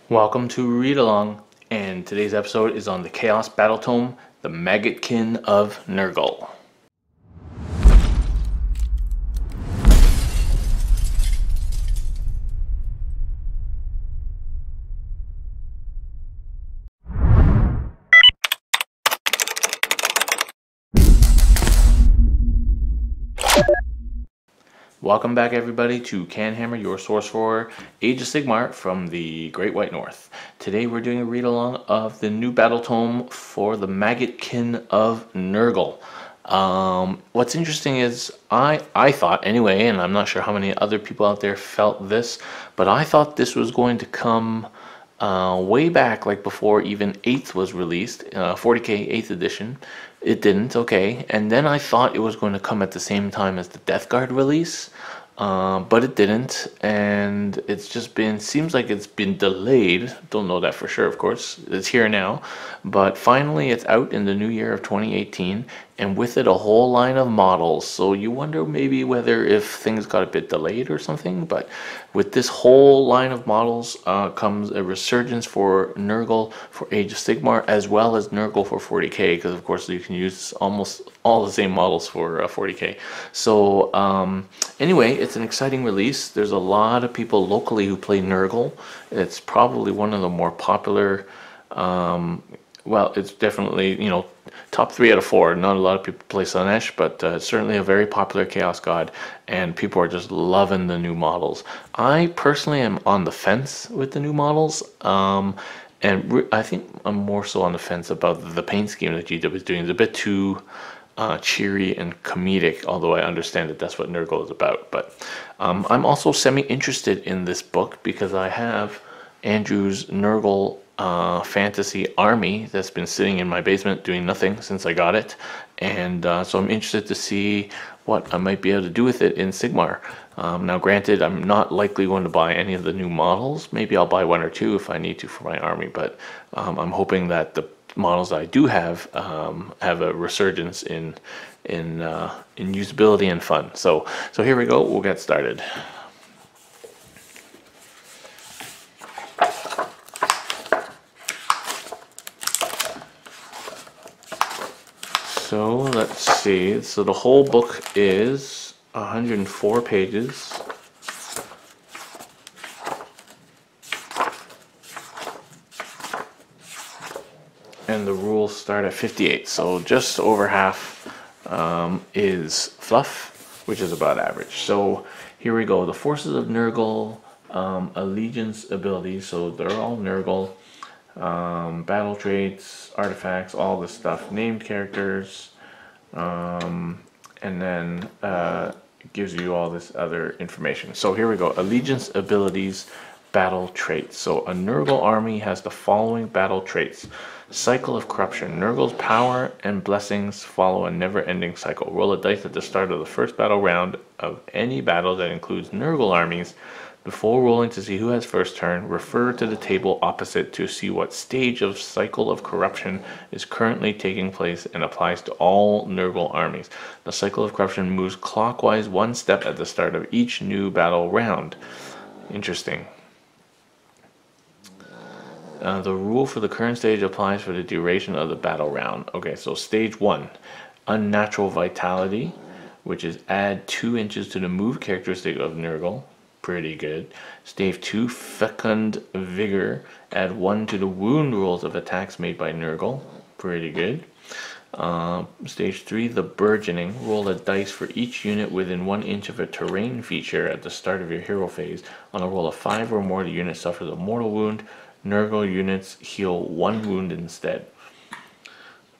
Welcome to Read Along, and today's episode is on the Chaos Battletome, the Maggotkin of Nurgle. Welcome back everybody to Canhammer, your source for Age of Sigmar from the Great White North. Today we're doing a read along of the new battle tome for the Maggotkin of Nurgle. What's interesting is I thought anyway, and I'm not sure how many other people out there felt this, but I thought this was going to come way back, like before even 8th was released, 40k 8th edition. It didn't, okay. And then I thought it was going to come at the same time as the Death Guard release, but it didn't. And it's just been, seems like it's been delayed. Don't know that for sure, of course. It's here now. But finally it's out in the new year of 2018. And with it a whole line of models. So you wonder maybe whether if things got a bit delayed or something. But with this whole line of models comes a resurgence for Nergal for Age of Sigmar, as well as Nergal for 40k, because of course you can use almost all the same models for 40k. So anyway, it's an exciting release. There's a lot of people locally who play Nergal. It's probably one of the more popular, well, it's definitely, you know, top 3 out of 4. Not a lot of people play Slanesh, but it's certainly a very popular Chaos God, and people are just loving the new models. I personally am on the fence with the new models, and I think I'm more so on the fence about the paint scheme that GW is doing. It's a bit too cheery and comedic, although I understand that that's what Nergal is about. But I'm also semi-interested in this book because I have Andrew's Nergal fantasy army that's been sitting in my basement doing nothing since I got it, and so I'm interested to see what I might be able to do with it in Sigmar. Now granted, I'm not likely going to buy any of the new models. Maybe I'll buy 1 or 2 if I need to for my army, but I'm hoping that the models I do have a resurgence in usability and fun. So here we go, we'll get started. So let's see, so the whole book is 104 pages. And the rules start at 58, so just over half is fluff, which is about average. So here we go, the Forces of Nergal, Allegiance abilities, so they're all Nergal. Battle traits, artifacts, all this stuff, named characters, and then it gives you all this other information. So here we go, allegiance abilities, battle traits. So a Nergal army has the following battle traits. Cycle of Corruption. Nergal's power and blessings follow a never-ending cycle. Roll a dice at the start of the first battle round of any battle that includes Nergal armies. Before rolling to see who has first turn, refer to the table opposite to see what stage of Cycle of Corruption is currently taking place and applies to all Nergal armies. The Cycle of Corruption moves clockwise 1 step at the start of each new battle round. Interesting. The rule for the current stage applies for the duration of the battle round. Okay, so stage 1, Unnatural Vitality, which is add 2 inches to the move characteristic of Nergal. Pretty good. Stage 2, Fecund Vigor. Add 1 to the wound rolls of attacks made by Nergal. Pretty good. Stage 3, the Burgeoning. Roll a dice for each unit within 1 inch of a terrain feature at the start of your hero phase. On a roll of 5 or more, the unit suffers a mortal wound. Nergal units heal 1 wound instead.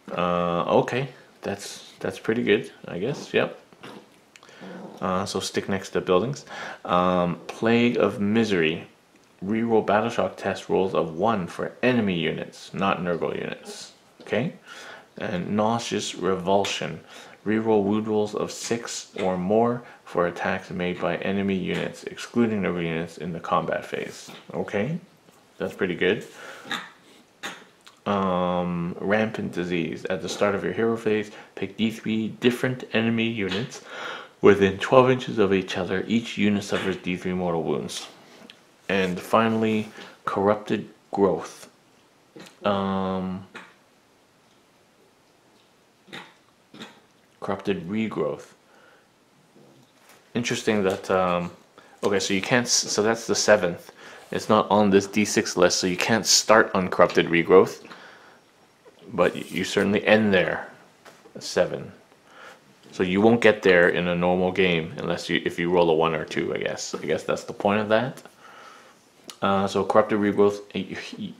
Okay, that's pretty good, I guess. Yep. So stick next to buildings. Plague of Misery. Reroll Battleshock test rolls of 1 for enemy units, not Nergal units. Okay? And Nauseous Revulsion. Reroll wound rolls of 6 or more for attacks made by enemy units, excluding Nergal units in the combat phase. Okay? That's pretty good. Rampant Disease. At the start of your hero phase, pick D3 different enemy units within 12 inches of each other. Each unit suffers D3 mortal wounds. And finally, Corrupted Growth. Corrupted Regrowth. Interesting that, okay, so you can't, so that's the 7th. It's not on this D6 list, so you can't start on Corrupted Regrowth, but you certainly end there, 7. So you won't get there in a normal game unless if you roll a 1 or 2, I guess. I guess that's the point of that. So Corrupted Regrowth,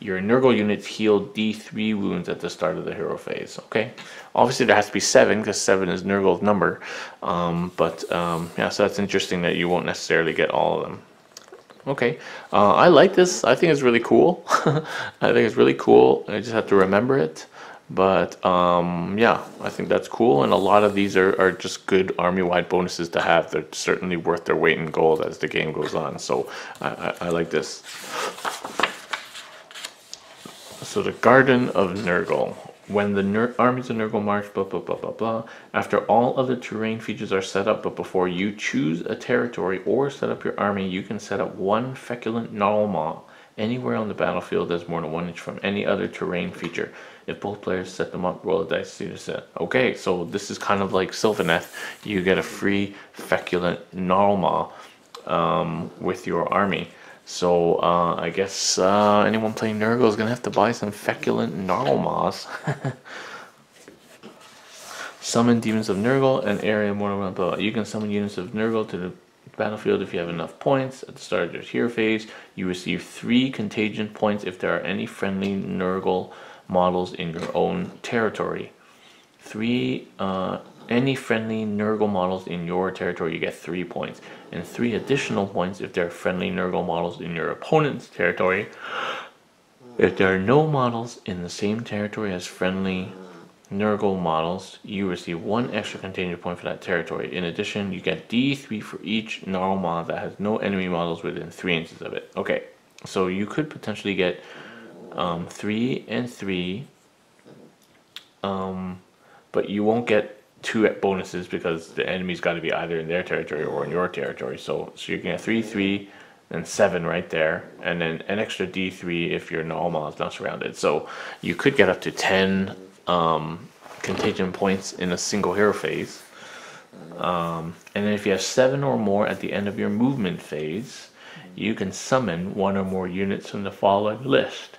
your Nergal units heal D3 wounds at the start of the hero phase. Okay, obviously there has to be 7 because 7 is Nergal's number. Yeah, so that's interesting that you won't necessarily get all of them. Okay, I like this. I think it's really cool. I think it's really cool. I just have to remember it. But yeah, I think that's cool, and a lot of these are just good army-wide bonuses to have. They're certainly worth their weight in gold as the game goes on, so I like this. So the Garden of Nergal. When the armies of Nergal march, blah, blah, blah, blah, blah. After all of the terrain features are set up, but before you choose a territory or set up your army, you can set up one feculent Gnarlmaw anywhere on the battlefield that's more than 1 inch from any other terrain feature. If both players set them up, roll a dice to see the set. Okay, so this is kind of like Sylvaneth. You get a free feculent Gnarlmaw with your army. So I guess anyone playing Nergal is going to have to buy some feculent Gnarlmaws. Summon Demons of Nergal, an area more than blah. You can summon units of Nergal to the battlefield if you have enough points. At the start of your hero phase, you receive 3 Contagion points if there are any friendly Nergal models in your own territory. Any friendly Nergal models in your territory, you get 3 points, and 3 additional points if there are friendly Nergal models in your opponent's territory. If there are no models in the same territory as friendly Nergal models, you receive 1 extra Contagion point for that territory. In addition, you get D3 for each Gnarlmaw that has no enemy models within 3 inches of it. Okay, so you could potentially get 3 and 3, but you won't get 2 bonuses because the enemy's got to be either in their territory or in your territory. So you can get 3, 3, and 7 right there, and then an extra D3 if your Gnarlmaw is not surrounded. So you could get up to 10 Contagion points in a single hero phase. And then if you have 7 or more at the end of your movement phase, you can summon 1 or more units from the following list.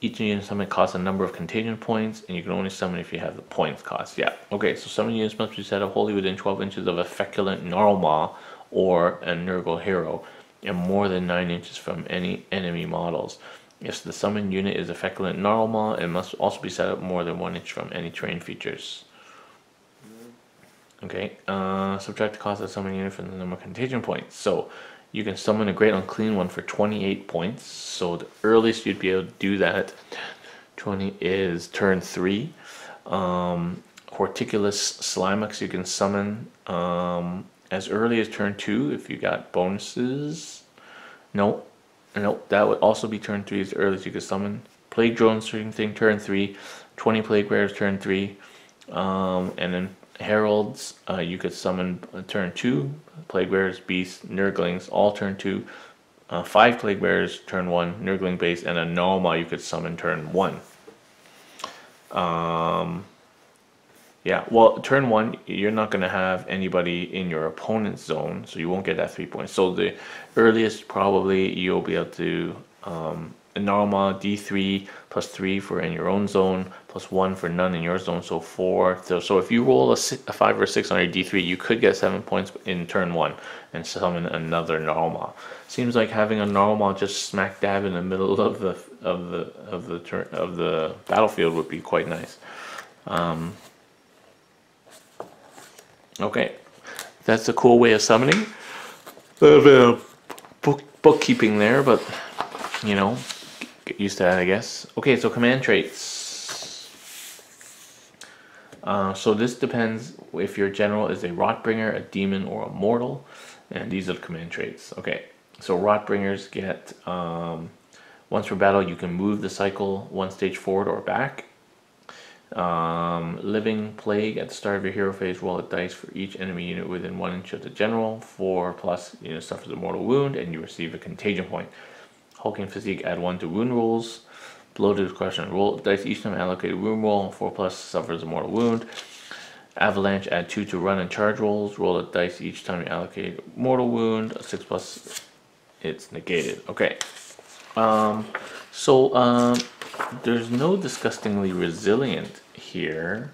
Each unit summon costs a number of Contagion points, and you can only summon if you have the points cost. Yeah, okay, so summon units must be set up wholly within 12 inches of a feculent Gnarlmaw or a Nergal hero, and more than 9 inches from any enemy models. If the summoned unit is a feculent Gnarlmaw, it must also be set up more than 1 inch from any terrain features. Okay, subtract the cost of the summoned unit from the number of Contagion points. So you can summon a Great Unclean One for 28 points. So the earliest you'd be able to do that 20 is turn 3. Horticulous Slimax you can summon as early as turn 2 if you got bonuses. Nope, that would also be turn 3 as early as you could summon. Plague Drone Certain Thing turn 3, 20 Plague Bearers turn 3, and then Heralds you could summon turn 2, Plague Bearers, Beasts, Nurglings all turn 2, 5 Plague Bearers turn 1, Nurgling base, and a Gnarlmaw you could summon turn 1. Yeah, well, turn 1, you're not going to have anybody in your opponent's zone, so you won't get that 3 points. So the earliest probably you'll be able to a Gnarlmaw D3 plus 3 for in your own zone, plus 1 for none in your zone, so 4. So if you roll a 5 or 6 on your D3, you could get 7 points in turn 1 and summon another Gnarlmaw. Seems like having a Gnarlmaw just smack dab in the middle of the battlefield would be quite nice. Okay, that's a cool way of summoning. A little bit of bookkeeping there, but you know, get used to that, I guess. Okay, so command traits. So this depends if your general is a Rotbringer, a demon, or a mortal, and these are the command traits. Okay, so Rotbringers get once per battle you can move the cycle 1 stage forward or back. Living Plague at the start of your hero phase, roll a dice for each enemy unit within 1 inch of the general. 4+ unit suffers a mortal wound and you receive a Contagion point. Hulking Physique, add 1 to wound rolls. Bloated Question, roll dice each time allocated wound roll. 4+ suffers a mortal wound. Avalanche, add 2 to run and charge rolls. Roll a dice each time you allocate mortal wound. 6+, it's negated. Okay. There's no Disgustingly Resilient here.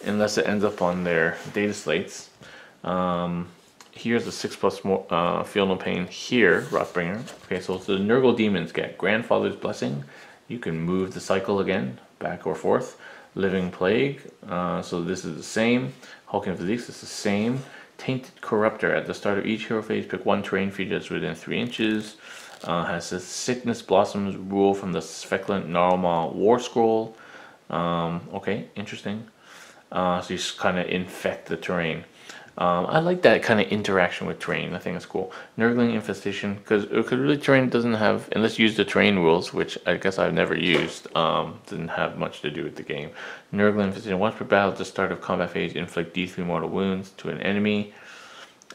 Unless it ends up on their data slates. Here's a 6+ more, Feel No Pain here, Rotbringer. Okay, so the Nergal demons get Grandfather's Blessing. You can move the cycle again, back or forth. Living Plague, so this is the same. Hulking Physique is the same. Tainted Corruptor, at the start of each hero phase, pick 1 terrain feature that's within 3 inches. Has a Sickness Blossoms rule from the Sveklent Narwhal War Scroll. Okay, interesting. So you just kind of infect the terrain. I like that kind of interaction with terrain. I think it's cool. Nurgling Infestation, because really terrain doesn't have, unless you use the terrain rules, which I guess I've never used, didn't have much to do with the game. Nurgling Infestation, once per battle at the start of combat phase, inflict D3 mortal wounds to an enemy.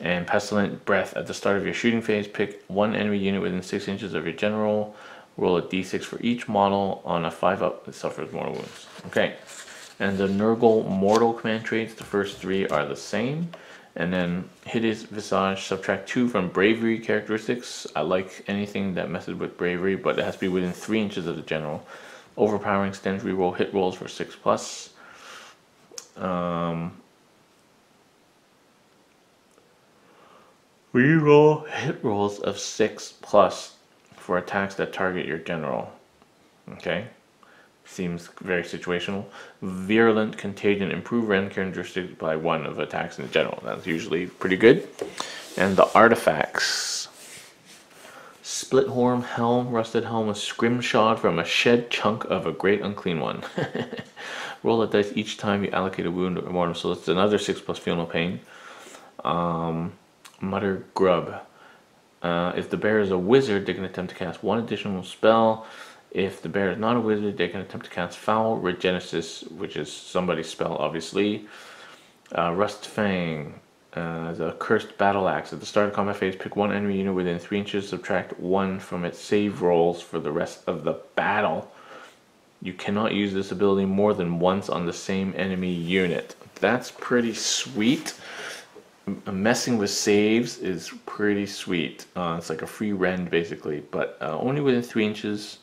And Pestilent Breath, at the start of your shooting phase, pick 1 enemy unit within 6 inches of your general. Roll a d6 for each model. On a 5+ that suffers mortal wounds. Okay. And the Nergal Mortal command traits, the first 3 are the same. And then Hideous Visage, subtract 2 from Bravery characteristics. I like anything that messes with Bravery, but it has to be within 3 inches of the general. Overpowering Stench, reroll hit rolls for 6+. Reroll hit rolls of 6+ for attacks that target your general. Okay. Seems very situational. Virulent Contagion, improve random characteristics by 1 of attacks in general. That's usually pretty good. And the artifacts. Split Horn Helm, Rusted Helm with Scrimshod from a shed chunk of a Great Unclean One. Roll a dice each time you allocate a wound or mortem. So it's another 6+ Feel No Pain. Mutter Grub. If the bear is a wizard, they can attempt to cast 1 additional spell. If the bear is not a wizard, they can attempt to cast Foul Regenesis, which is somebody's spell, obviously. Rust Fang, the Cursed Battle Axe. At the start of combat phase, pick 1 enemy unit within 3 inches, subtract 1 from its save rolls for the rest of the battle. You cannot use this ability more than once on the same enemy unit. That's pretty sweet. Messing with saves is pretty sweet. It's like a free rend, basically, but only within 3 inches.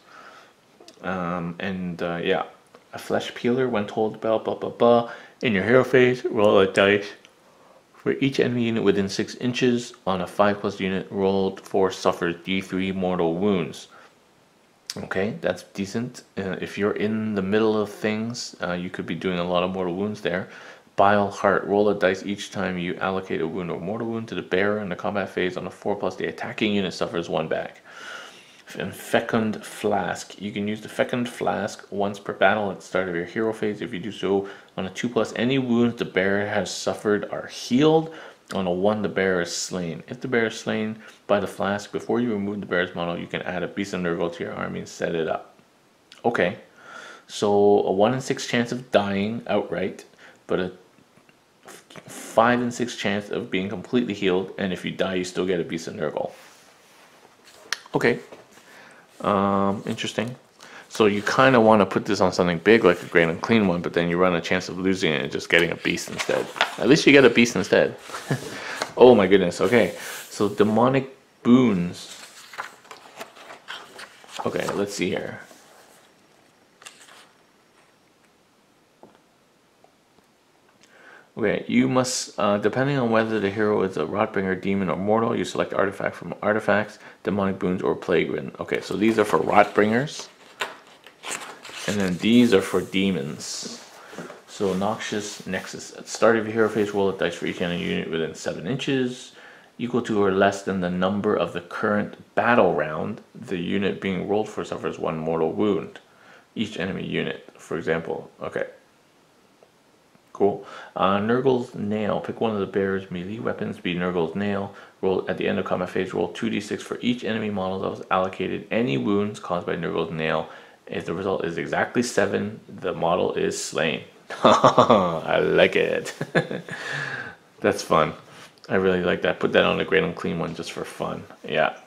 Yeah, a Flesh Peeler, when told blah blah blah blah. In your hero phase, roll a dice for each enemy unit within 6 inches. On a 5+ unit rolled for suffers D3 mortal wounds. Okay, that's decent. If you're in the middle of things, you could be doing a lot of mortal wounds there. Bile Heart, roll a dice each time you allocate a wound or mortal wound to the bearer in the combat phase. On a 4+, the attacking unit suffers 1 back. And Fecund Flask. You can use the Fecund Flask once per battle at the start of your hero phase. If you do so on a 2+, any wounds the bearer has suffered are healed. On a 1, the bearer is slain. If the bearer is slain by the flask, before you remove the bearer's model, you can add a Beast of Nergal to your army and set it up. Okay, so a 1 in 6 chance of dying outright, but a 5 in 6 chance of being completely healed, and if you die, you still get a Beast of Nergal. Okay. Interesting. So you kind of want to put this on something big like a Great Unclean One, but then you run a chance of losing it and just getting a beast instead. At least you get a beast instead. Oh my goodness. Okay, so Demonic Boons. Okay, let's see here. Okay, you must, depending on whether the hero is a Rotbringer, Demon, or Mortal, you select artifact from artifacts, Demonic Boons, or Plague Ridden. Okay, so these are for Rotbringers, and then these are for Demons. So Noxious Nexus. At the start of your hero phase, roll a dice for each enemy unit within 7 inches, equal to or less than the number of the current battle round. The unit being rolled for suffers 1 mortal wound. Each enemy unit, for example. Okay. Cool. Nergal's Nail. Pick 1 of the bearer's melee weapons, be Nergal's Nail. Roll at the end of combat phase, roll 2d6 for each enemy model that was allocated any wounds caused by Nergal's Nail. If the result is exactly 7, the model is slain. I like it. That's fun. I really like that. Put that on a Great Unclean one just for fun. Yeah.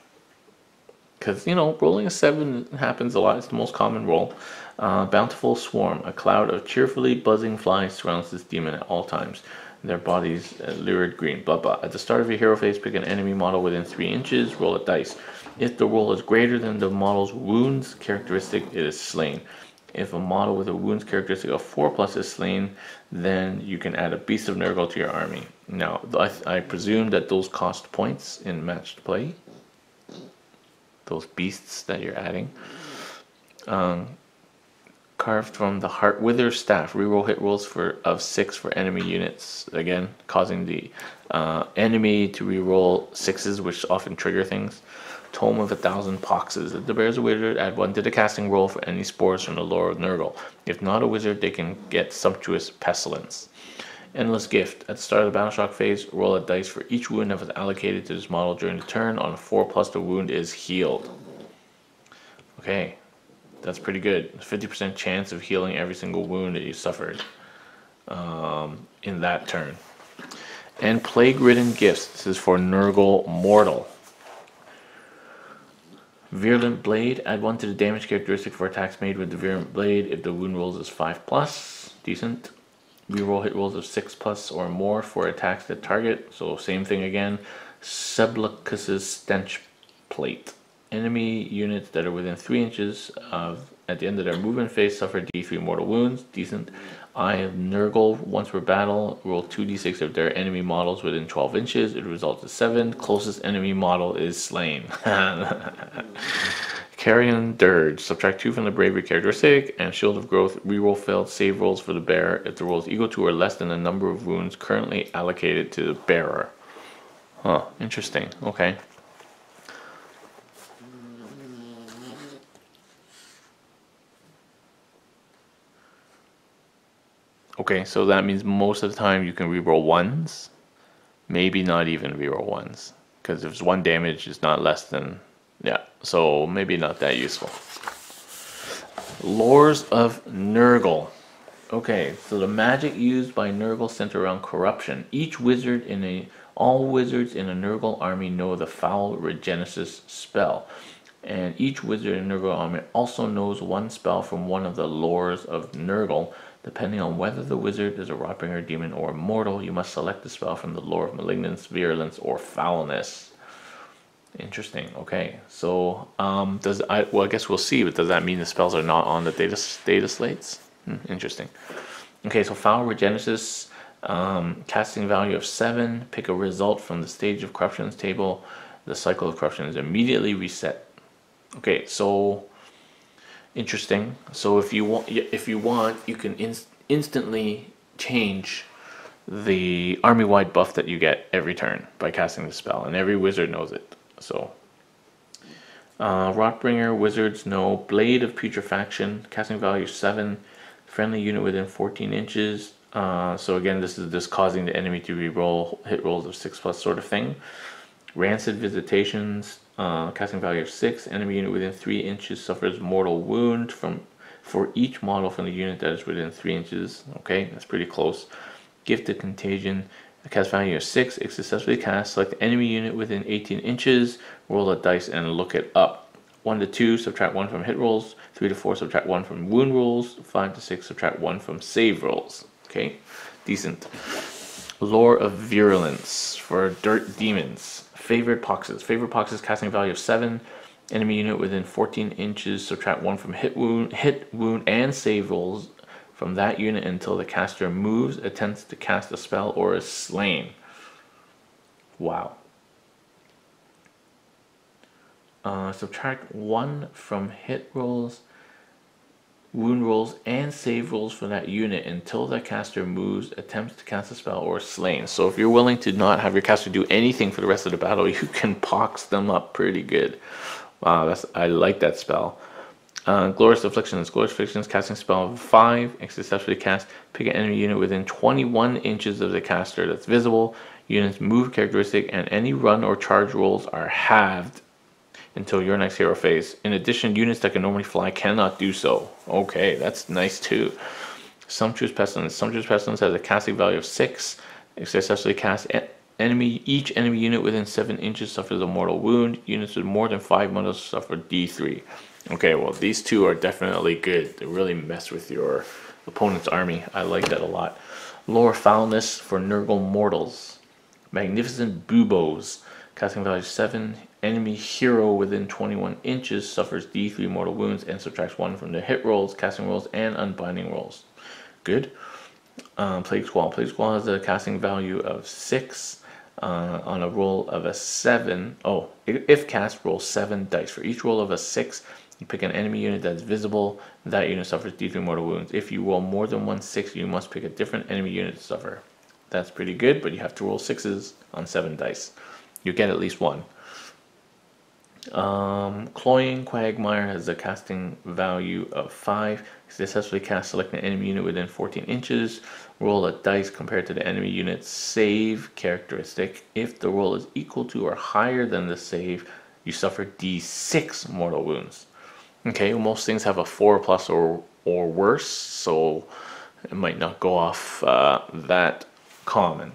Because, you know, rolling a 7 happens a lot. It's the most common roll. Bountiful Swarm. A cloud of cheerfully buzzing flies surrounds this demon at all times. Their bodies lurid green. Blah, blah. At the start of your hero phase, pick an enemy model within 3 inches. Roll a dice. If the roll is greater than the model's wounds characteristic, it is slain. If a model with a wounds characteristic of 4+ is slain, then you can add a Beast of Nergal to your army. Now, I presume that those cost points in matched play. Those beasts that you're adding. Carved from the Heart Wither Staff. Reroll hit rolls of 6 for enemy units. Again, causing the enemy to reroll 6s, which often trigger things. Tome of 1,000 Poxes. If the bear is a wizard, add 1 to the casting roll for any spores from the lore of Nergal. If not a wizard, they can get Sumptuous Pestilence. Endless Gift. At the start of the Battle Shock phase, roll a dice for each wound that was allocated to this model during the turn. On a 4+, the wound is healed. Okay, that's pretty good. 50% chance of healing every single wound that you suffered in that turn. And Plague-Ridden Gifts. This is for Nergal Mortal. Virulent Blade. Add 1 to the damage characteristic for attacks made with the Virulent Blade if the wound rolls is 5+. Decent. Reroll hit rolls of 6+ or more for attacks that target. So same thing again. Seblicus's Stench Plate. Enemy units that are within 3 inches at the end of their movement phase suffer D3 mortal wounds. Decent. Eye of Nergal. Once per battle, roll 2d6 of their enemy models within 12 inches. It results in 7. Closest enemy model is slain. Carrion Dirge. Subtract 2 from the Bravery characteristic. And Shield of Growth. Reroll failed save rolls for the bear if the roll is equal to or less than the number of wounds currently allocated to the bearer. Huh. Interesting. Okay. Okay, so that means most of the time you can reroll 1s. Maybe not even reroll 1s. Because if it's 1 damage, it's not less than... Yeah, so maybe not that useful. Lores of Nergal. Okay, so the magic used by Nergal center around corruption. All wizards in a Nergal army know the Foul Regenesis spell. And each wizard in Nergal army also knows 1 spell from one of the lores of Nergal. Depending on whether the wizard is a Rotbringer, demon, or mortal, you must select the spell from the lore of Malignance, Virulence, or Foulness. Interesting. Okay, so I guess we'll see, but does that mean the spells are not on the data slates? Interesting. Okay, so Foul Regenesis, casting value of 7. Pick a result from the Stage of Corruptions table. The cycle of corruption is immediately reset. Okay, so interesting. So if you want, you can instantly change the army-wide buff that you get every turn by casting the spell, and every wizard knows it. So, Rotbringer wizards know Blade of Putrefaction, casting value 7, friendly unit within 14 inches. So again, this is just causing the enemy to reroll hit rolls of 6+ sort of thing. Rancid Visitations, casting value of 6, enemy unit within 3 inches suffers mortal wound for each model from the unit that is within 3 inches. Okay, that's pretty close. Gifted Contagion. A cast value of 6, if successfully cast, select the enemy unit within 18 inches, roll a dice and look it up. 1 to 2, subtract 1 from hit rolls. 3 to 4, subtract 1 from wound rolls. 5 to 6, subtract 1 from save rolls. Okay, decent. Lore of Virulence for Dirt Demons. Favored Poxes. Favored Poxes, casting value of 7. Enemy unit within 14 inches, subtract 1 from hit wound, and save rolls from that unit until the caster moves, attempts to cast a spell, or is slain. Wow. Subtract 1 from hit rolls, wound rolls, and save rolls for that unit until the caster moves, attempts to cast a spell, or is slain. So if you're willing to not have your caster do anything for the rest of the battle, you can pox them up pretty good. Wow, I like that spell. Glorious Afflictions. Glorious Afflictions, casting spell of 5. If successfully cast, pick an enemy unit within 21 inches of the caster that's visible. Unit's move characteristic and any run or charge rolls are halved until your next hero phase. In addition, units that can normally fly cannot do so. Okay, that's nice too. Sumptuous Pestilence. Sumptuous Pestilence has a casting value of 6. If successfully cast, Each enemy unit within 7 inches suffers a mortal wound. Units with more than 5 models suffer D3. Okay, well these two are definitely good. They really mess with your opponent's army. I like that a lot. Lower Foulness for Nergal mortals. Magnificent Buboes. Casting value 7. Enemy hero within 21 inches suffers D3 mortal wounds and subtracts 1 from their hit rolls, casting rolls, and unbinding rolls. Good. Plague Squall. Plague Squall has a casting value of 6 on a roll of a 7. Oh, if cast, roll 7 dice. For each roll of a 6, you pick an enemy unit that's visible. That unit suffers D3 mortal wounds. If you roll more than 1 6, you must pick a different enemy unit to suffer. That's pretty good, but you have to roll 6s on 7 dice. You get at least 1. Cloying Quagmire has a casting value of 5. Successfully cast, select an enemy unit within 14 inches. Roll a dice compared to the enemy unit's save characteristic. If the roll is equal to or higher than the save, you suffer D6 mortal wounds. Okay, well, most things have a 4 plus or worse, so it might not go off that common.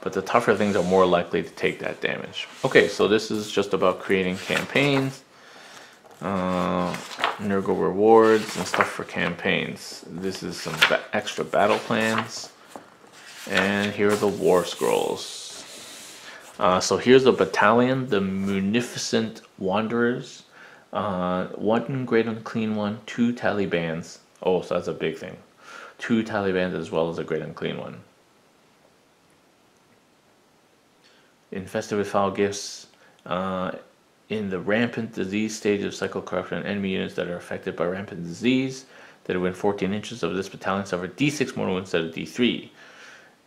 But the tougher things are more likely to take that damage. Okay, so this is just about creating campaigns, Nergal rewards and stuff for campaigns. This is some extra battle plans, and here are the war scrolls. So here's a battalion, the Munificent Wanderers. 1 great unclean one, 2 Talibans. Oh, so that's a big thing. 2 Talibans as well as a great unclean one. Infested with foul gifts. In the Rampant Disease stage of Cycle Corruption, enemy units that are affected by Rampant Disease that are within 14 inches of this battalion suffer D6 mortal wounds instead of D3.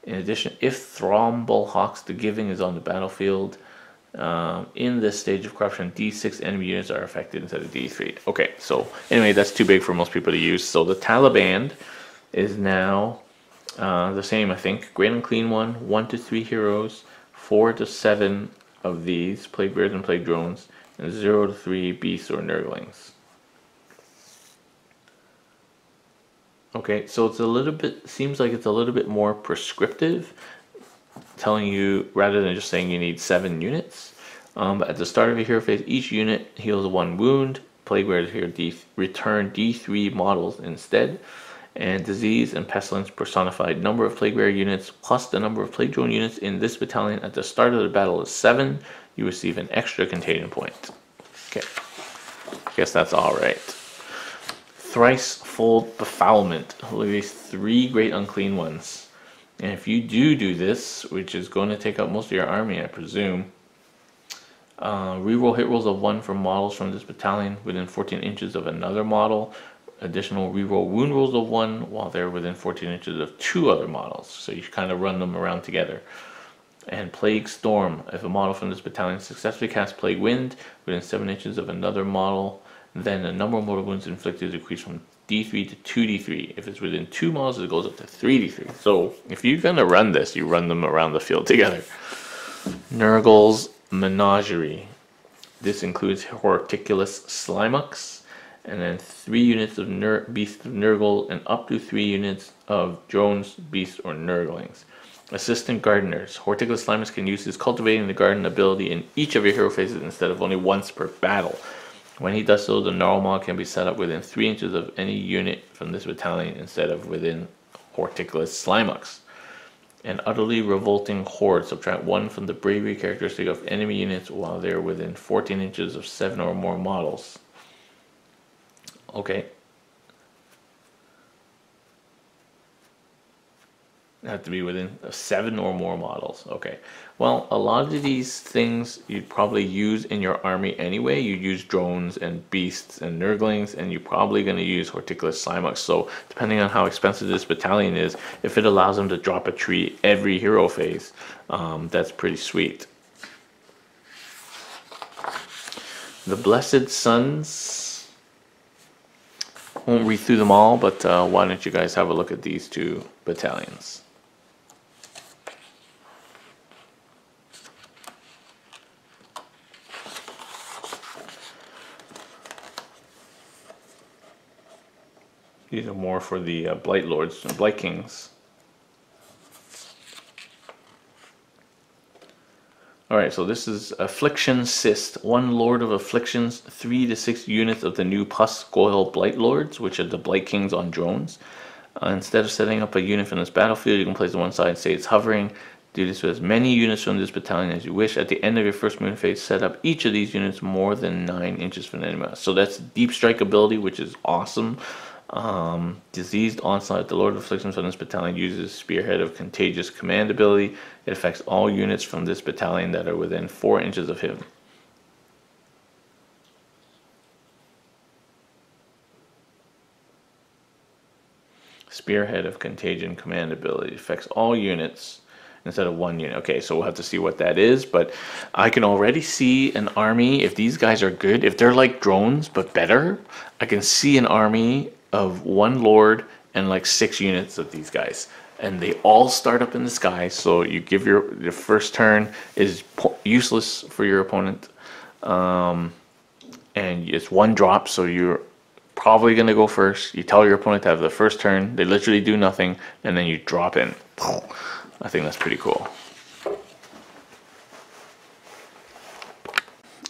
In addition, if Thrombulhawks the Giving is on the battlefield, in this stage of corruption, D6 enemy units are affected instead of D3. Okay, so anyway, that's too big for most people to use. So the Taliban is now the same, I think. Great Unclean one, 1 to 3 heroes, 4 to 7 of these, Plague Bears and Plague Drones, and 0 to 3 beasts or Nurglings. Okay, so it's a little bit, seems like it's a little bit more prescriptive, telling you, rather than just saying you need 7 units. But at the start of your hero phase, each unit heals 1 wound. Plague Bears here return D3 models instead. And Disease and Pestilence personified number of Plague Bear units plus the number of Plague Drone units in this battalion at the start of the battle is 7. You receive an extra Contagion point. Okay, I guess that's alright. Thrice-fold Befoulment. Look at these 3 great unclean ones. And if you do this, which is going to take up most of your army, I presume, reroll hit rolls of 1 for models from this battalion within 14 inches of another model. Additional reroll wound rolls of 1 while they're within 14 inches of 2 other models. So you kind of run them around together. And Plague Storm. If a model from this battalion successfully casts Plague Wind within 7 inches of another model, then the number of mortal wounds inflicted is decreased from D3 to 2D3. If it's within 2 models, it goes up to 3D3. So if you're going to run this, you run them around the field together. Naugles Menagerie. This includes Horticulous Slimucks, and then 3 units of Beasts of Nergal, and up to 3 units of Drones, Beasts, or Nurglings. Assistant Gardeners. Horticulous Slimucks can use his Cultivating the Garden ability in each of your hero phases instead of only once per battle. When he does so, the Narwhal can be set up within 3 inches of any unit from this battalion instead of within Horticulous Slimucks. An Utterly Revolting Horde. Subtract 1 from the bravery characteristic of enemy units while they are within 14 inches of 7 or more models. Okay. Have to be within 7 or more models. Okay. Well, a lot of these things you'd probably use in your army anyway. You use drones and beasts and Nurglings, and you're probably going to use Horticulous Slimucks. So depending on how expensive this battalion is, if it allows them to drop a tree every hero phase, that's pretty sweet. The Blessed Sons. Won't read through them all, but why don't you guys have a look at these 2 battalions. These are more for the Blight Lords and Blight Kings. Alright, so this is Affliction Cyst. 1 Lord of Afflictions, 3 to 6 units of the new Pusgoyle Blight Lords, which are the Blight Kings on drones. Instead of setting up a unit from this battlefield, you can place it on one side and say it's hovering. Do this with as many units from this battalion as you wish. At the end of your first movement phase, set up each of these units more than 9 inches from the enemy. So that's Deep Strike ability, which is awesome. Diseased Onslaught. The Lord of Afflictions from this battalion uses Spearhead of Contagious command ability. It affects all units from this battalion that are within 4 inches of him. Spearhead of Contagion command ability affects all units instead of 1 unit. Okay, so we'll have to see what that is, but I can already see an army. If these guys are good, if they're like drones but better, I can see an army of 1 Lord and like 6 units of these guys, and they all start up in the sky. So you give your first turn is useless for your opponent, and it's 1 drop, so you're probably going to go first. You tell your opponent to have the first turn. They literally do nothing, and then you drop in. I think that's pretty cool.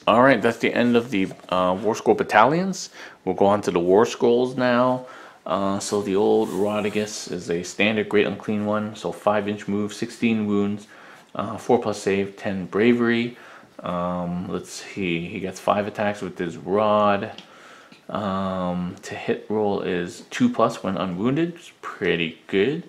Alright, that's the end of the War Scroll battalions. We'll go on to the War Scrolls now. So the old Rodigus is a standard Great Unclean one. So 5-inch move, 16 wounds, 4+ save, 10 bravery. Let's see, he gets 5 attacks with his rod. To hit roll is 2+ when unwounded, which is pretty good.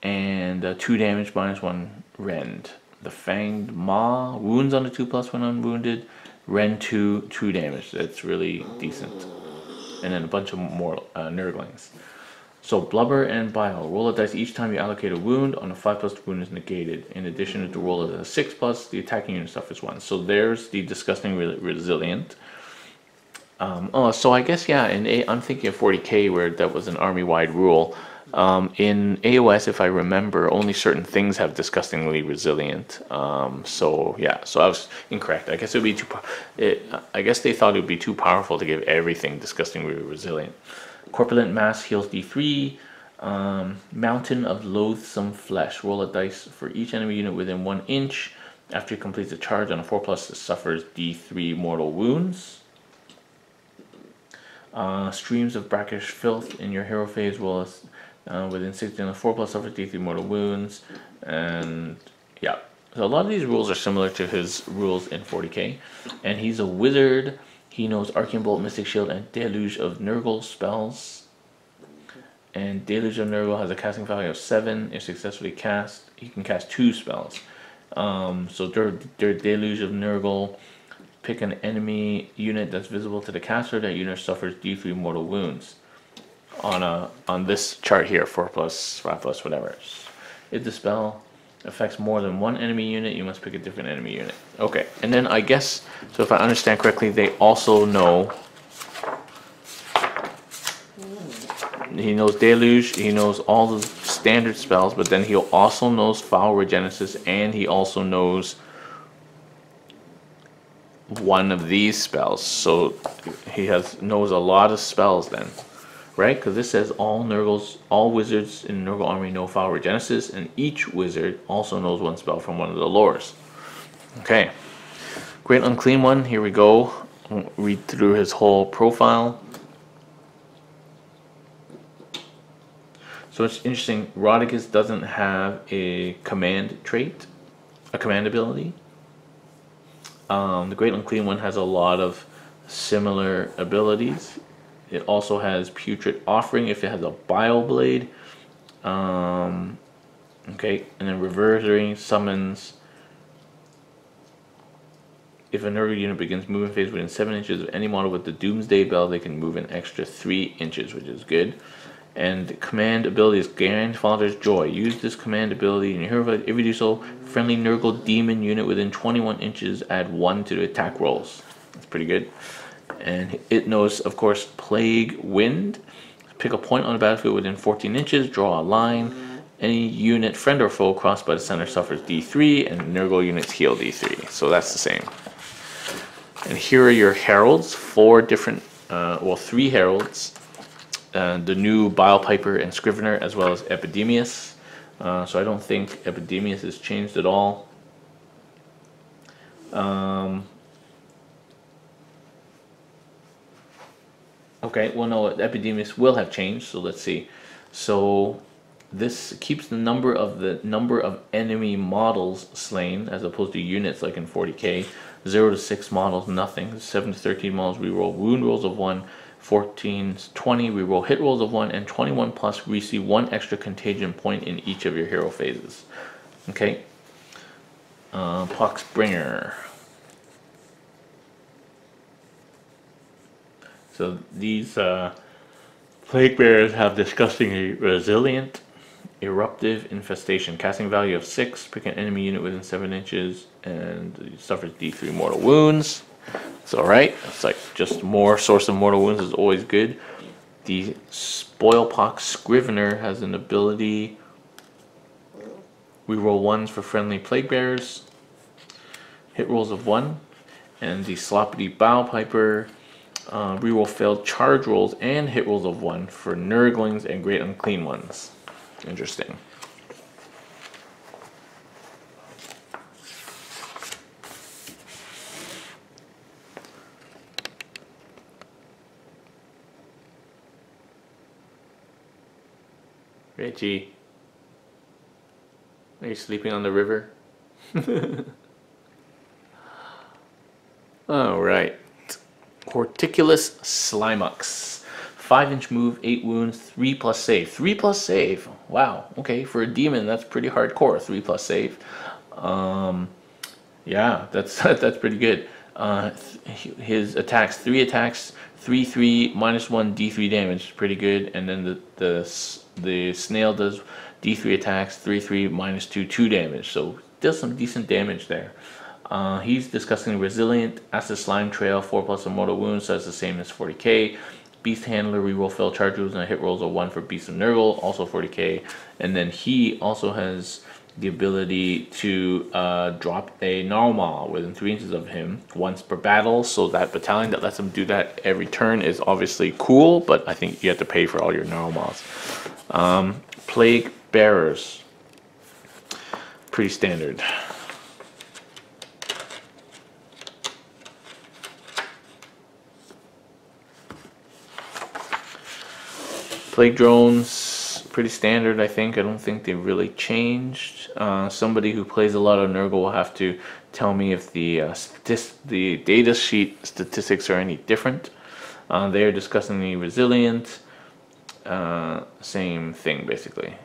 And 2 damage minus 1 rend. The Fanged Maw, wounds on the 2+ when unwounded. Rend 2, 2 damage. That's really decent. And then a bunch of more Nurglings. So Blubber and Bile. Roll a dice each time you allocate a wound. On a 5+, the wound is negated. In addition, to roll a 6+, the attacking unit suffers 1. So there's the Disgusting Resilient. So I guess, yeah, I'm thinking of 40k where that was an army-wide rule. In AOS, if I remember, only certain things have Disgustingly Resilient. So yeah, so I was incorrect. I guess it would be I guess they thought it would be too powerful to give everything Disgustingly Resilient. Corpulent Mass heals D3. Mountain of Loathsome Flesh. Roll a dice for each enemy unit within 1 inch. After it completes a charge on a 4+, it suffers D3 mortal wounds. Streams of Brackish Filth in your hero phase. Roll within 60 on a 4+ suffers D3 mortal wounds. And yeah, so a lot of these rules are similar to his rules in 40k. And he's a wizard. He knows Arcane Bolt, Mystic Shield, and Deluge of Nurgle spells. And Deluge of Nurgle has a casting value of 7. If successfully cast, he can cast 2 spells. So their Deluge of Nurgle. Pick an enemy unit that's visible to the caster. That unit suffers D3 mortal wounds. On this chart here, 4+, 5+, whatever. If the spell affects more than 1 enemy unit, you must pick a different enemy unit. Okay, and then I guess, so if I understand correctly, they also know, he knows Deluge, he knows all the standard spells, but then he also knows Foul Regenesis, and he also knows one of these spells. So he knows a lot of spells then. Right, because this says all wizards in Nurgle army know Foul Regenesis, and each wizard also knows 1 spell from one of the lores. Okay, Great Unclean one. Here we go. I'll read through his whole profile. So it's interesting. Rodigus doesn't have a command trait, a command ability. The Great Unclean one has a lot of similar abilities. It also has Putrid Offering if it has a Bile Blade. Okay, and then Reverting Summons. If a Nergal unit begins moving phase within 7 inches of any model with the Doomsday Bell, they can move an extra 3 inches, which is good. And the command ability is Grandfather's Joy. Use this command ability in your hero phase. If you do so, friendly Nergal demon unit within 21 inches add 1 to the attack rolls. That's pretty good. And it knows, of course, Plague Wind. Pick a point on the battlefield within 14 inches, draw a line. Any unit, friend or foe, crossed by the center suffers D3, and Nergal units heal D3. So that's the same. And here are your Heralds. 3 Heralds. The new Bile Piper and Scrivener, as well as Epidemius. So I don't think Epidemius has changed at all. Okay, well no, Epidemius will have changed, so let's see. So this keeps the number of enemy models slain as opposed to units like in 40k. 0 to 6 models, nothing. 7 to 13 models, we roll wound rolls of 1. 14 to 20, we roll hit rolls of 1, and 21 plus, we receive 1 extra contagion point in each of your hero phases. Okay. Poxbringer. So these plague bearers have disgustingly resilient, eruptive infestation, casting value of 6, pick an enemy unit within 7 inches, and suffers D3 mortal wounds. It's alright. It's like just more source of mortal wounds is always good. The Spoilpox Scrivener has an ability. We roll 1s for friendly plague bearers. Hit rolls of 1. And the Sloppity Bowpiper, reroll failed charge rolls and hit rolls of 1 for Nurglings and Great Unclean Ones. Interesting. Reggie, are you sleeping on the river? Alright. Horticulous Slimux. 5-inch move, 8 wounds, 3 plus save. 3 plus save. Wow. Okay, for a demon, that's pretty hardcore. 3 plus save. Yeah, that's that's pretty good. His attacks, 3 attacks, 3/3 -1 D3 damage, pretty good. And then the snail does D3 attacks, 3/3 -2 2 damage. So does some decent damage there. He's disgustingly resilient. Acid Slime Trail, 4 plus immortal wounds, so that's the same as 40k. Beast Handler, reroll failed charge rolls and hit rolls of 1 for Beast of Nurgle, also 40k. And then he also has the ability to drop a Narwhal within 3 inches of him once per battle. So that battalion that lets him do that every turn is obviously cool, but I think you have to pay for all your Narwhals. Plague Bearers, pretty standard. Plague Drones, pretty standard, I think. I don't think they really changed. Somebody who plays a lot of Nergal will have to tell me if the data sheet statistics are any different. They are disgustingly resilient. Same thing, basically.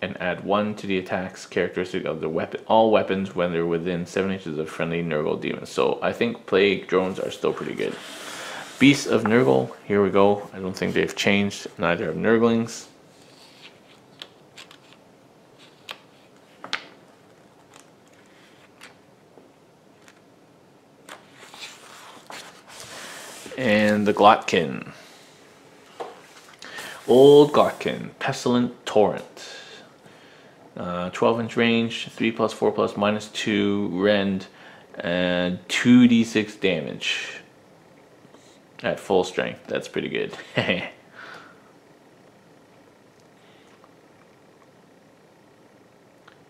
And add 1 to the attacks characteristic of the weapon, all weapons when they're within 7 inches of friendly Nergal demons. So I think Plague Drones are still pretty good. Beasts of Nurgle, here we go. I don't think they've changed, neither have Nurglings. And the Glotkin. Old Glotkin, Pestilent Torrent. 12-inch range, 3 plus 4 plus -2 rend, and 2d6 damage. At full strength, that's pretty good.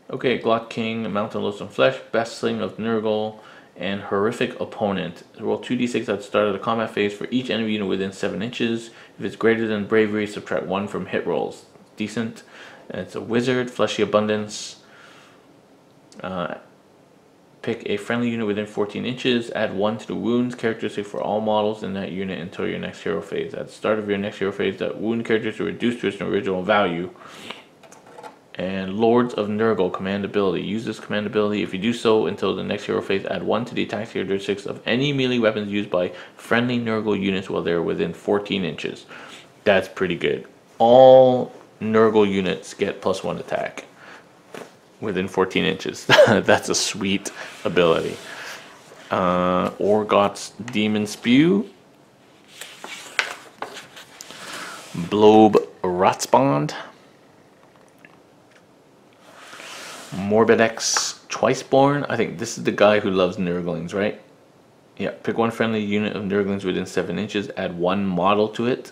Okay, Glot King, Mountain Loathsome Flesh, Bestling of Nergal, and Horrific Opponent. Roll 2d6 at the start of the combat phase for each enemy unit within 7 inches. If it's greater than Bravery, subtract 1 from hit rolls. Decent. And it's a Wizard, Fleshy Abundance. Pick a friendly unit within 14 inches, add 1 to the wounds characteristic for all models in that unit until your next hero phase. At the start of your next hero phase, that wound characteristic is reduced to its original value. And Lords of Nurgle command ability. Use this command ability. If you do so until the next hero phase, add 1 to the attack characteristics of any melee weapons used by friendly Nurgle units while they're within 14 inches. That's pretty good. All Nurgle units get +1 attack within 14 inches. That's a sweet ability. Orgot's Demon Spew. Blobe Rotsbond. Morbidex Twiceborn. I think this is the guy who loves Nurglings, right? Yeah, pick 1 friendly unit of Nurglings within 7 inches, add 1 model to it.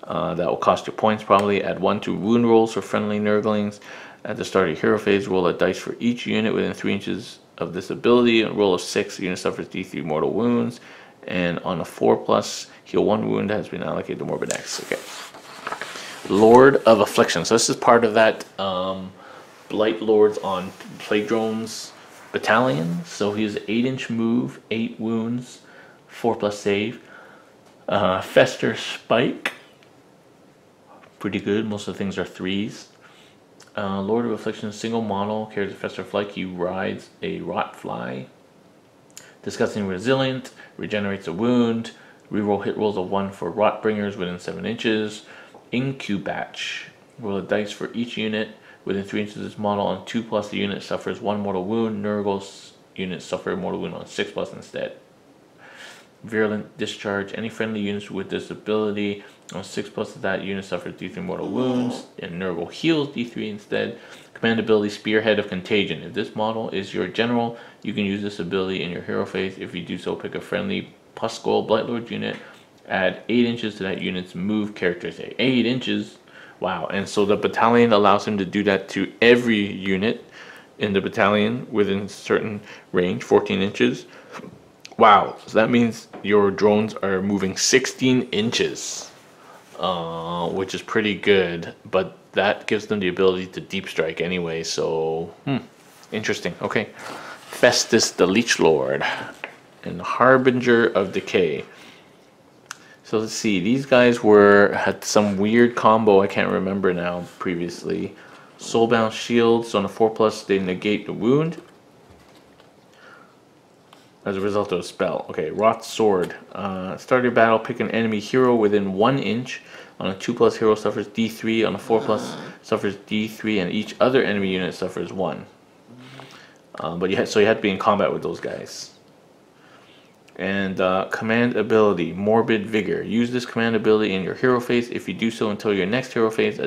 That will cost you points probably. Add 1 to wound rolls for friendly Nurglings. At the start of your hero phase, roll a dice for each unit within 3 inches of this ability. On a roll of 6, the unit suffers D3 mortal wounds. And on a 4+, heal 1 wound that has been allocated to Morbid X. Okay. Lord of Affliction. So this is part of that Blight Lords on Plague Drones battalion. So he's 8-inch move, 8 wounds, 4+ save. Fester Spike. Pretty good. Most of the things are 3s. Lord of Affliction, single model, carries a Fester Spike. He rides a Rot Fly. Disgusting Resilient, regenerates a wound. Reroll hit rolls of 1 for Rot Bringers within 7 inches. Incubatch. Roll a dice for each unit within 3 inches of this model. On 2+, the unit suffers 1 mortal wound. Nergal's units suffer a mortal wound on 6+ instead. Virulent Discharge. Any friendly units with this ability on 6+ of that unit suffers D3 mortal wounds, and Nergal heals D3 instead. Command ability Spearhead of Contagion. If this model is your general, you can use this ability in your hero phase. If you do so, pick a friendly Puskull Blightlord unit. Add 8 inches to that unit's move characteristic. 8 inches? Wow. And so the battalion allows him to do that to every unit in the battalion within a certain range, 14 inches. Wow. So that means your drones are moving 16 inches, which is pretty good. But that gives them the ability to deep strike anyway. So, interesting. Okay. Festus the Leech Lord and Harbinger of Decay. So let's see, these guys had some weird combo I can't remember now previously. Soulbound Shield, so on a 4+, they negate the wound as a result of a spell. Okay, Rot Sword. Start your battle, pick an enemy hero within 1 inch. On a 2+ hero suffers D3, on a 4+ suffers D3, and each other enemy unit suffers 1. So you had to be in combat with those guys. And command ability, Morbid Vigor. Use this command ability in your hero phase. If you do so until your next hero phase,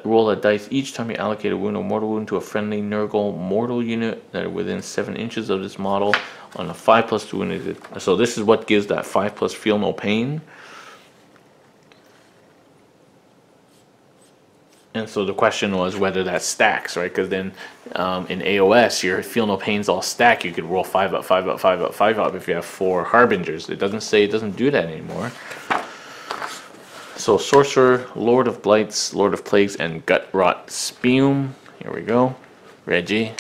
roll a dice each time you allocate a wound or mortal wound to a friendly Nergal mortal unit that are within 7 inches of this model on a 5+ wound. So this is what gives that 5+ feel no pain. And so the question was whether that stacks, right? Because then in AOS, your feel no pains all stack. You could roll 5 up, 5 up, 5 up, 5 up if you have 4 Harbingers. It doesn't say, it doesn't do that anymore. So Sorcerer, Lord of Blights, Lord of Plagues, and Gut Rot Spume. Here we go. Reggie.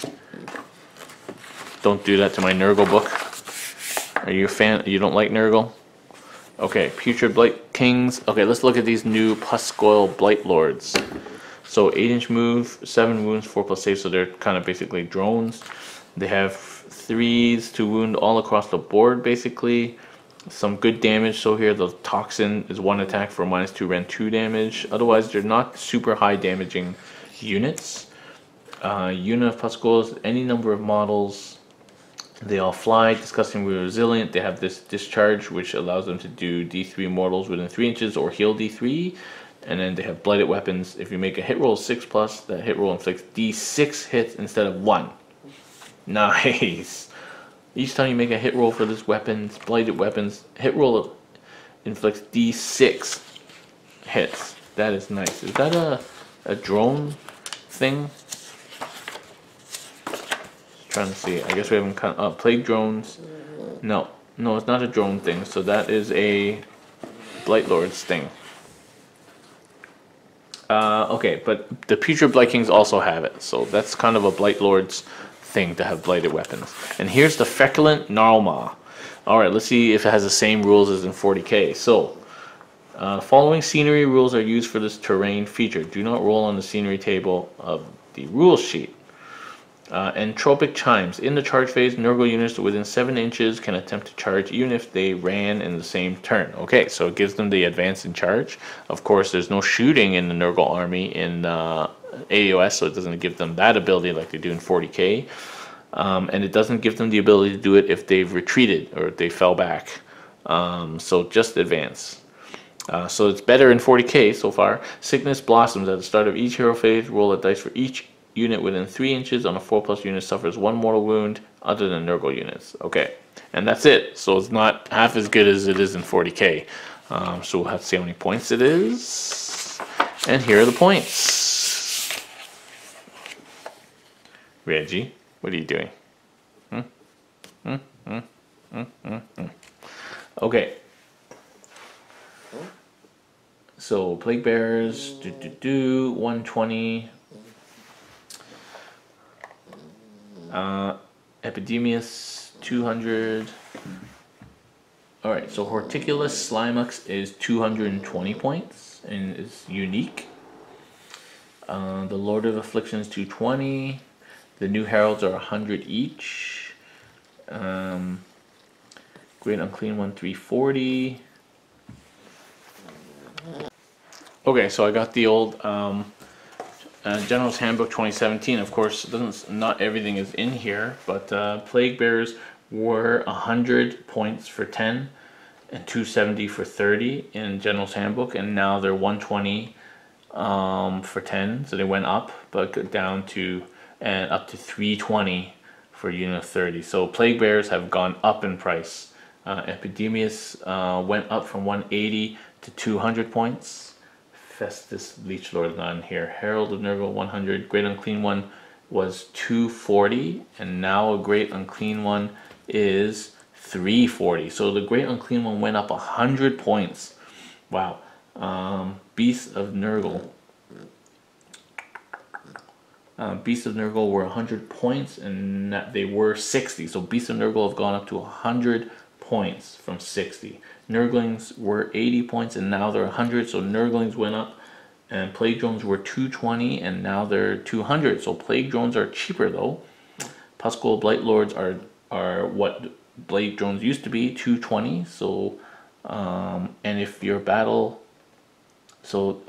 Don't do that to my Nergal book. Are you a fan? You don't like Nergal? Okay, Putrid Blight Kings. Okay, let's look at these new Puskull Blight Lords. So 8-inch move, 7 wounds, 4+ save, so they're kind of basically drones. They have 3s to wound all across the board, basically. Some good damage, so here the Toxin is 1 attack for -2 Rend 2 damage. Otherwise, they're not super high damaging units. Unit of Puskulls, any number of models. They all fly, disgustingly resilient. They have this discharge, which allows them to do D3 mortals within 3 inches or heal D3. And then they have blighted weapons. If you make a hit roll 6+, that hit roll inflicts D6 hits instead of 1. Nice. Each time you make a hit roll for this weapons, blighted weapons, hit roll inflicts D6 hits. That is nice. Is that a drone thing? Trying to see. I guess we haven't Plague Drones. No, it's not a drone thing. So that is a Blight Lords thing. Okay, but the Putrid Blight Kings also have it, so that's kind of a Blight Lords thing to have blighted weapons. And here's the Feculent Gnarlmaw. Alright, let's see if it has the same rules as in 40k. So, following scenery rules are used for this terrain feature. Do not roll on the scenery table of the rules sheet. Entropic Chimes. In the charge phase, Nergal units within 7 inches can attempt to charge even if they ran in the same turn. Okay, so it gives them the advance in charge. Of course, there's no shooting in the Nergal army in AOS, so it doesn't give them that ability like they do in 40k. And it doesn't give them the ability to do it if they've retreated or if they fell back. So just advance. So it's better in 40k so far. Sickness Blossoms. At the start of each hero phase, roll a dice for each unit within 3 inches. On a 4+ unit suffers 1 mortal wound other than Nergal units. Okay, and that's it. So it's not half as good as it is in 40k. So we'll have to see how many points it is. And here are the points. Reggie, what are you doing? Okay. So Plague Bearers, 120. Epidemius, 200. Alright, so Horticulus Slimux is 220 points and is unique. The Lord of Afflictions, 220. The new Heralds are 100 each. Great Unclean One, 340. Okay, so I got the old General's Handbook 2017. Of course, not everything is in here, but Plague Bearers were 100 points for 10 and 270 for 30 in General's Handbook, and now they're 120 for 10, so they went up, but down to and up to 320 for unit of 30. So Plague Bearers have gone up in price. Epidemius went up from 180 to 200 points. Festus Leech Lord not in here. Herald of Nergal, 100. Great Unclean One was 240, and now a Great Unclean One is 340. So the Great Unclean One went up 100 points. Wow. Beasts of Nergal. Beasts of Nergal were 100 points, and they were 60. So Beasts of Nergal have gone up to 100 points from 60. Nurglings were 80 points, and now they're 100. So Nurglings went up, and Plague Drones were 220, and now they're 200. So Plague Drones are cheaper though. Pascal Blight Lords are what Plague Drones used to be, 220. So and if your battle, so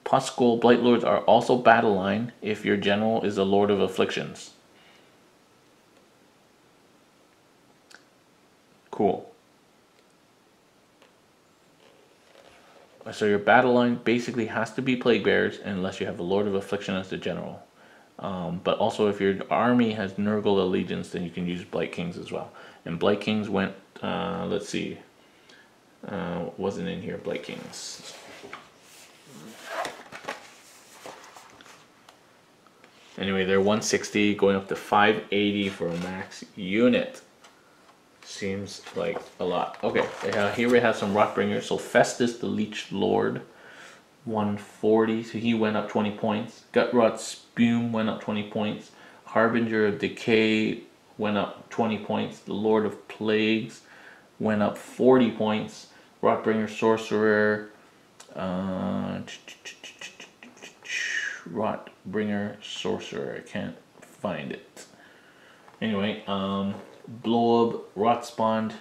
Pascal Blight Lords are also battle line if your general is a Lord of Afflictions. Cool. So your battle line basically has to be Plague Bearers unless you have a Lord of Affliction as the general. But also if your army has Nergal allegiance, then you can use Blight Kings as well. And Blight Kings went, let's see, wasn't in here, Blight Kings. Anyway, they're 160 going up to 580 for a max unit. Seems like a lot. Okay, here we have some Rotbringers. So Festus the Leech Lord, 140. So he went up 20 points. Gutrot Spume went up 20 points. Harbinger of Decay went up 20 points. The Lord of Plagues went up 40 points. Rotbringer Sorcerer. Rotbringer Sorcerer. I can't find it. Anyway, Blob Rotspawned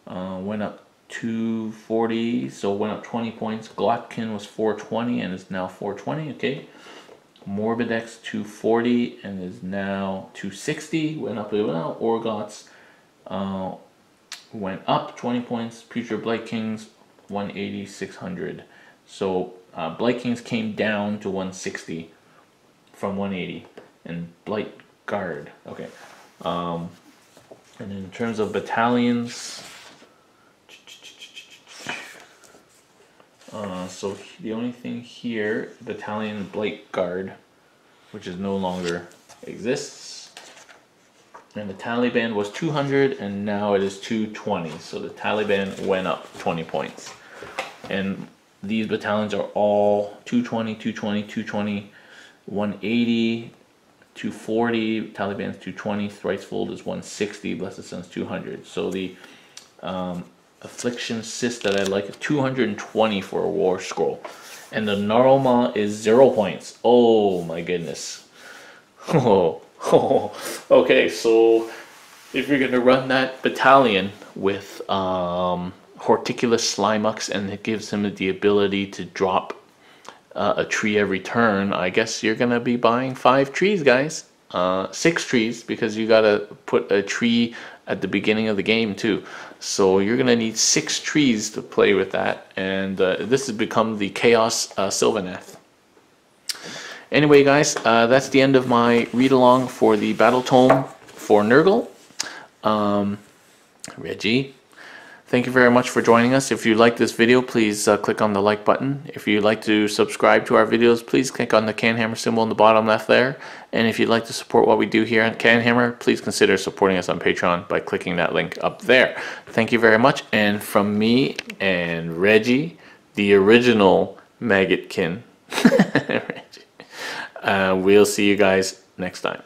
went up 240, so went up 20 points. Glotkin was 420 and is now 420. Okay. Morbidex 240 and is now 260. Went up a little now. Orgots went up 20 points. Future Blight Kings 180, 600. So Blight Kings came down to 160 from 180, and Blight Guard. Okay. And in terms of battalions, so the only thing here, Battalion Blight Guard, which is no longer exists. And the Taliban was 200 and now it is 220. So the Taliban went up 20 points. And these battalions are all 220, 220, 220, 180, 240, Taliban's 220, Thricefold is 160, Blessed Sun's 200. So the Affliction Cyst that I like is 220 for a War Scroll. And the Gnarlmaw is 0 points. Oh my goodness. Okay, so if you're going to run that battalion with Horticulus Slimux and it gives him the ability to drop a tree every turn, I guess you're gonna be buying 5 trees, guys. 6 trees, because you gotta put a tree at the beginning of the game too. So you're gonna need 6 trees to play with that, and this has become the Chaos Sylvaneth. Anyway, guys, that's the end of my read-along for the Battletome for Nergal. Reggie, Thank you very much for joining us. If you like this video, please click on the like button. If you'd like to subscribe to our videos, please click on the Canhammer symbol in the bottom left there. And if you'd like to support what we do here on Canhammer, please consider supporting us on Patreon by clicking that link up there. Thank you very much. And from me and Reggie, the original Maggotkin, we'll see you guys next time.